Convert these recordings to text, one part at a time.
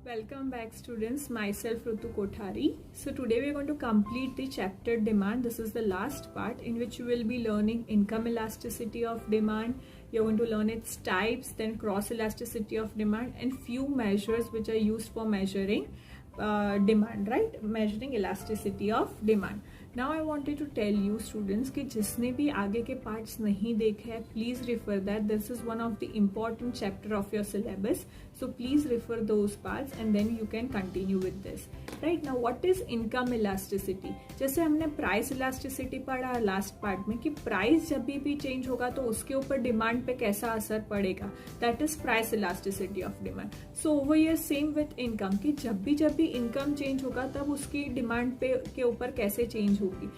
Welcome back students, myself Rutu Kothari. So today we are going to complete the chapter demand. This is the last part in which you will be learning income elasticity of demand. You're going to learn its types, then cross elasticity of demand and few measures which are used for measuring demand, right? Measuring elasticity of demand. Now I wanted to tell you students कि जिसने भी आगे के parts नहीं देखे हैं please refer that. This is one of the important chapter of your syllabus, so please refer those parts and then you can continue with this. Right now what is income elasticity? जैसे हमने price elasticity पढ़ा last part में कि price जब भी change होगा तो उसके ऊपर डिमांड पे कैसा असर पड़ेगा, that is price elasticity of demand. So over here same with income कि जब भी इनकम चेंज होगा तब उसकी डिमांड पे के ऊपर कैसे चेंज होगी,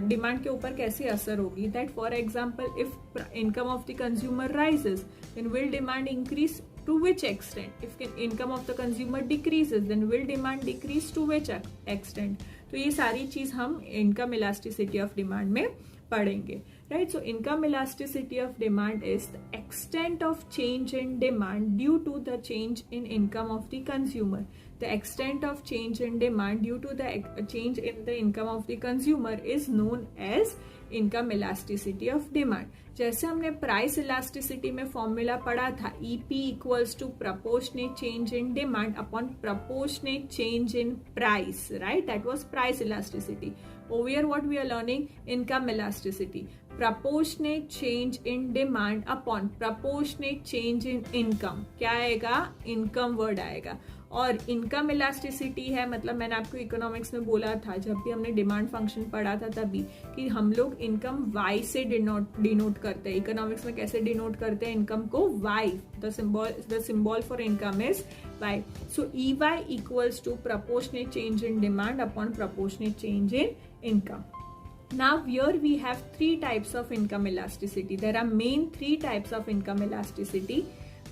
डिमांड के ऊपर कैसे असर होगी. That for example if income of the consumer rises then will demand increase. To which extent? If income of the consumer decreases, then will demand decrease to which extent? तो ये सारी चीज हम इनकम इलास्टिसिटी ऑफ डिमांड में पढ़ेंगे, right? So income elasticity of demand is the extent of change in demand due to the change in income of the consumer. The extent of change in demand due to the change in the income of the consumer is known as income elasticity of demand. जैसे हमने price elasticity में formula पढ़ा था, EP equals to proportionate change in demand upon proportionate change in price, right? That was price elasticity. Over here what we are learning, income elasticity. Proportionate change in demand upon proportionate change in income. क्या आएगा? Income word आएगा. और income elasticity है मतलब मैंने आपको economics में बोला था जब भी हमने डिमांड फंक्शन पढ़ा था तभी कि हम लोग इनकम वाई से डिनोट करते हैं. इकोनॉमिक्स में कैसे डिनोट करते हैं इनकम को? Y. The symbol for income is Y. So E Y equals to proportionate change in demand upon proportionate change in income. Now here we have three types of income elasticity. There are main three types of income elasticity: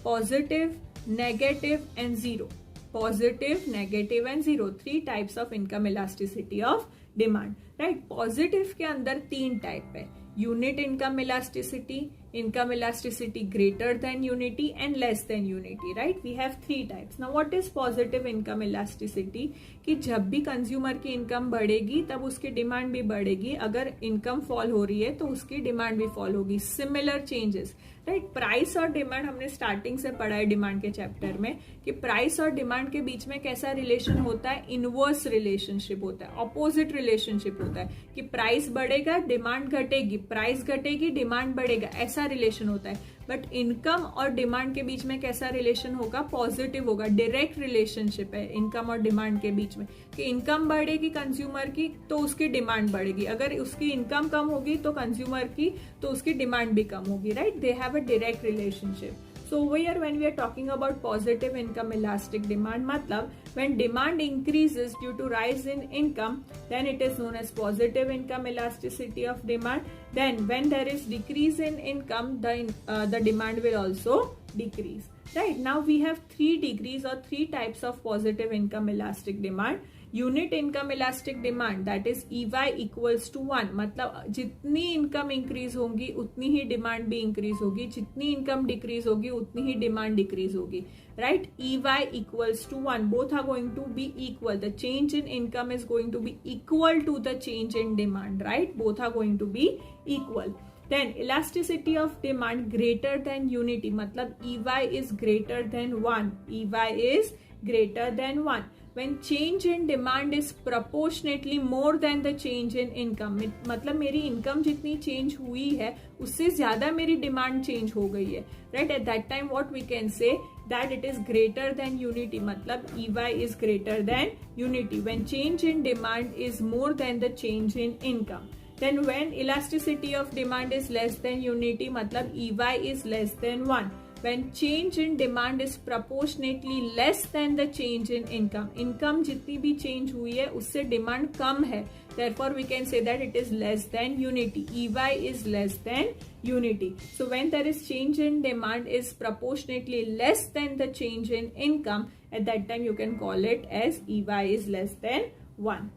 positive, negative and zero. Positive, negative and zero. Three types of income elasticity of demand. Right? Positive के अंदर तीन type है. Unit income elasticity, income elasticity greater than unity and less than unity, right? We have three types. Now what is positive income elasticity? कि जब भी consumer की income बढ़ेगी तब उसकी डिमांड भी बढ़ेगी. अगर इनकम फॉल हो रही है तो उसकी डिमांड भी फॉल होगी. Similar changes, right? प्राइस और डिमांड हमने स्टार्टिंग से पढ़ा है डिमांड के चैप्टर में कि प्राइस और डिमांड के बीच में कैसा रिलेशन होता है? इनवर्स रिलेशनशिप होता है, ऑपोजिट रिलेशनशिप होता है कि प्राइस बढ़ेगा डिमांड घटेगी, प्राइस घटेगी डिमांड बढ़ेगा, ऐसा रिलेशन होता है. बट इनकम और डिमांड के बीच में कैसा रिलेशन होगा? पॉजिटिव होगा. डायरेक्ट रिलेशनशिप है इनकम और डिमांड के बीच में कि इनकम बढ़ेगी कंज्यूमर की तो उसकी डिमांड बढ़ेगी, अगर उसकी इनकम कम होगी तो कंज्यूमर की तो उसकी डिमांड भी कम होगी, right? They have a direct relationship. So over here when we are talking about positive income elastic demand, matlab when demand increases due to rise in income, then it is known as positive income elasticity of demand. Then when there is decrease in income, the demand will also decrease. Right? Now we have three degrees or three types of positive income elastic demand. Unit income elastic demand that is E Y equals to 1. मतलब जितनी income increase होगी उतनी ही demand भी increase होगी, जितनी income decrease होगी उतनी ही डिमांड डिक्रीज होगी, right? E Y equals to 1. Both are going to be equal. The change in income is going to be equal to the change in demand, right? Both are going to be equal. Then elasticity of demand greater than unity. मतलब EY is greater than 1. EY is greater than 1. When change in demand is proportionately more than the change in income. मतलब मेरी income जितनी change हुई है उससे ज्यादा मेरी demand change हो गई है, right? At that time what we can say that it is greater than unity. मतलब EY is greater than unity. When change in demand is more than the change in income. Then when elasticity of demand is less than unity, मतलब EY is less than 1. When change in demand is proportionately less than the change in income. Income जितनी भी change हुई है उससे demand कम है. Therefore we can say that it is less than unity. EY is less than unity. So when there is change in demand is proportionately less than the change in income, at that time you can call it as EY is less than 1.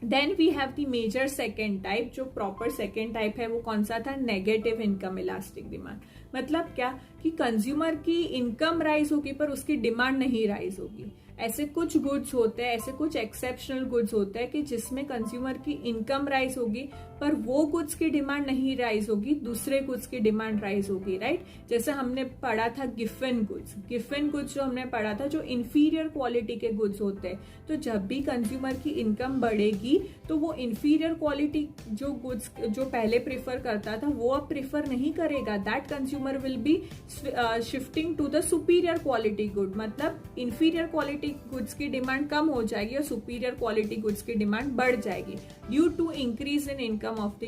Then we have the major second type. जो proper second type है वो कौन सा था? Negative income elastic demand. मतलब क्या कि consumer की इनकम राइज होगी पर उसकी डिमांड नहीं राइज होगी, ऐसे कुछ गुड्स होते हैं, ऐसे कुछ एक्सेप्शनल गुड्स होते हैं कि जिसमें कंज्यूमर की इनकम राइज होगी पर वो गुड्स की डिमांड नहीं राइज होगी, दूसरे गुड्स की डिमांड राइज होगी, राइट। जैसे हमने पढ़ा था गिफन गुड्स जो हमने पढ़ा था, जो इंफीरियर क्वालिटी के गुड्स होते हैं। तो जब भी कंज्यूमर की इनकम बढ़ेगी तो वो इंफीरियर क्वालिटी जो गुड्स जो पहले प्रिफर करता था वो अब प्रिफर नहीं करेगा। That consumer will be shifting to the superior quality good, मतलब इंफीरियर क्वालिटी गुड्स की डिमांड कम हो जाएगी और सुपीरियर क्वालिटी गुड्स की डिमांड बढ़ जाएगी due to increase in income of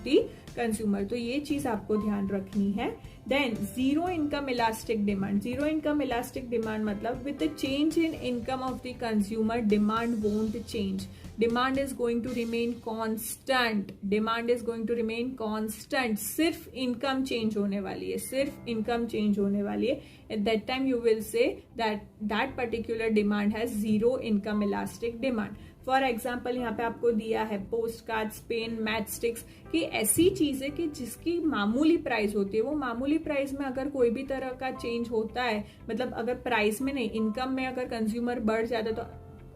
the consumer, तो ये चीज आपको ध्यान रखनी है। Then zero income elastic demand मतलब with the change in income of the consumer demand won't change, demand is going to remain constant, सिर्फ इनकम चेंज होने वाली है, at that time you will say that particular demand has zero income elastic demand. For example यहाँ पे आपको दिया है post cards, pen, match sticks, कि ऐसी चीजें कि जिसकी मामूली प्राइस होती है, वो मामूली प्राइस में अगर कोई भी तरह का चेंज होता है, मतलब अगर प्राइस में नहीं इनकम में अगर कंज्यूमर बढ़ जाता है तो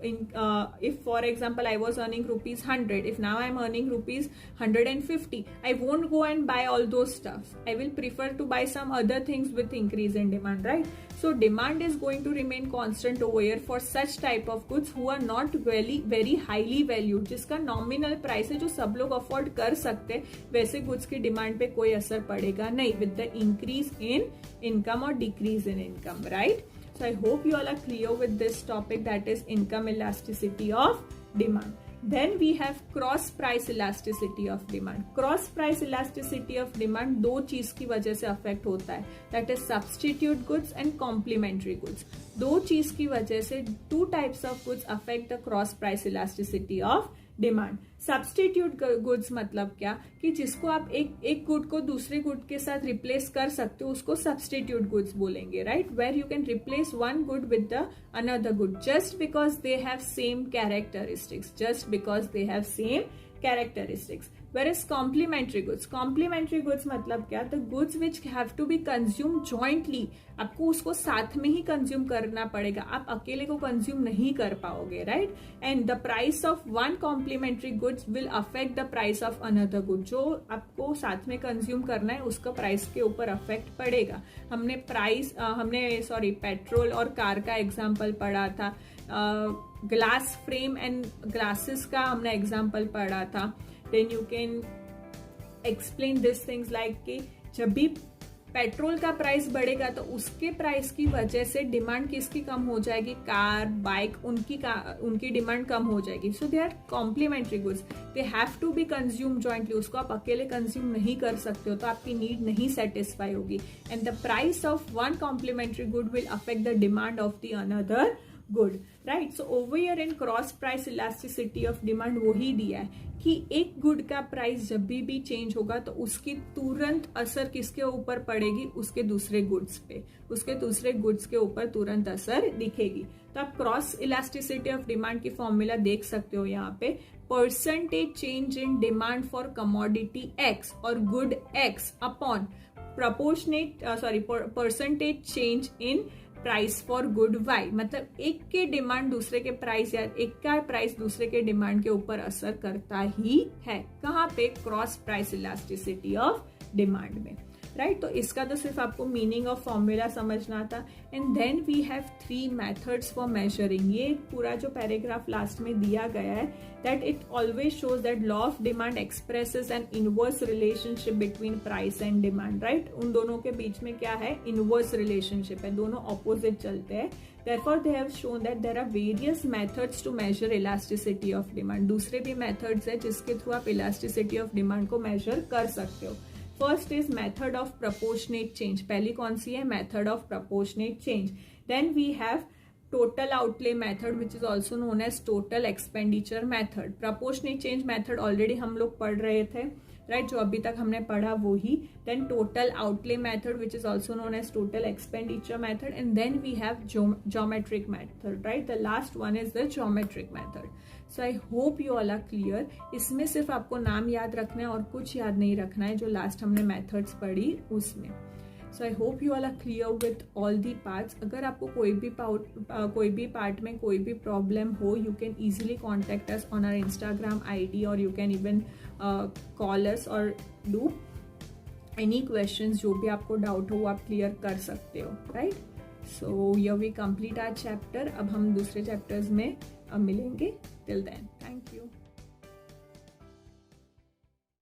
if for example I was earning rupees 100, if now I am earning rupees 150, I won't go and buy all those stuff. I will prefer to buy some other things with increase in demand, right? So demand is going to remain constant over here for such type of goods who are not very highly valued, जिसका nominal price है जो सब लोग afford कर सकते हैं, वैसे goods की demand पे कोई असर पड़ेगा नहीं with the increase in income or decrease in income, right? So I hope you all are clear with this topic, that is income elasticity of demand. Then we have cross price elasticity of demand. Cross price elasticity of demand दो चीज की वजह से affect होता है, that is substitute goods and complementary goods. दो चीज की वजह से two types of goods affect the cross price elasticity of demand. Substitute goods मतलब क्या, कि जिसको आप एक गुड को दूसरे गुड के साथ रिप्लेस कर सकते हो, उसको सब्स्टिट्यूट गुड्स बोलेंगे, right. Where you can replace one good with the another good just because they have same characteristics. Whereas complementary goods मतलब क्या, the goods which have to be consumed jointly, आपको उसको साथ में ही कंज्यूम करना पड़ेगा, आप अकेले को कंज्यूम नहीं कर पाओगे, right. And the price of one complementary goods will affect the price of another good, जो आपको साथ में कंज्यूम करना है उसका प्राइस के ऊपर अफेक्ट पड़ेगा। हमने पेट्रोल और कार का एग्जाम्पल पढ़ा था, ग्लास फ्रेम एंड ग्लासेस का हमने एग्जाम्पल पढ़ा था। Then you can explain these things like कि जब भी पेट्रोल का प्राइस बढ़ेगा तो उसके प्राइस की वजह से डिमांड किसकी कम हो जाएगी, कार, बाइक, उनकी डिमांड कम हो जाएगी। So they are complementary goods, they have to be consume jointly, उसको आप अकेले कंज्यूम नहीं कर सकते हो तो आपकी नीड नहीं सेटिस्फाई होगी। And the price of one complementary good will affect the demand of the another good, right. So over here in cross price elasticity of demand वही दिया है कि एक गुड का प्राइस जब भी चेंज होगा तो उसकी तुरंत असर किसके ऊपर पड़ेगी, उसके दूसरे गुड्स के ऊपर तुरंत असर दिखेगी। तो आप क्रॉस इलास्टिसिटी ऑफ डिमांड की फॉर्मूला देख सकते हो यहाँ पे, percentage change in demand for commodity X और good X upon percentage change in price for good Y, मतलब एक के डिमांड दूसरे के प्राइस या एक का प्राइस दूसरे के डिमांड के ऊपर असर करता ही है। कहाँ पे, cross price elasticity of demand में, राइट। तो इसका तो सिर्फ आपको मीनिंग ऑफ फॉर्मूला समझना था। And then we have 3 methods for measuring, ये पूरा जो पैराग्राफ लास्ट में दिया गया है, that it always shows that law of demand expresses an inverse relationship between price and demand, right. उन दोनों के बीच में क्या है, इनवर्स रिलेशनशिप है, दोनों ऑपोजिट चलते हैं। Therefore, they have shown that there are various methods to measure elasticity of demand. दूसरे भी methods है जिसके थ्रू आप elasticity of demand को measure कर सकते हो। First is method of proportionate change, पहली कौन सी है, method of proportionate change. Then we have total outlay method which is also known as total expenditure method. Proportionate change method already हम लोग पढ़ रहे थे, राइट, जो अभी तक हमने पढ़ा वो ही। Then total outlay method which is also known as total expenditure method, and then we have geometric method, right. The last one is the geometric method. So I hope you all are clear. इसमें सिर्फ आपको नाम याद रखना है और कुछ याद नहीं रखना है, जो लास्ट हमने मेथड्स पढ़ी उसमें। So I hope you all are clear with all the parts. अगर आपको कोई भी पार्ट में कोई भी प्रॉब्लम हो, you can easily contact us on our Instagram ID, और you can even call us और डू एनी क्वेश्चंस. जो भी आपको डाउट हो वो आप क्लियर कर सकते हो, right. So here we complete our chapter. अब हम दूसरे चैप्टर्स में मिलेंगे. Till then, thank you.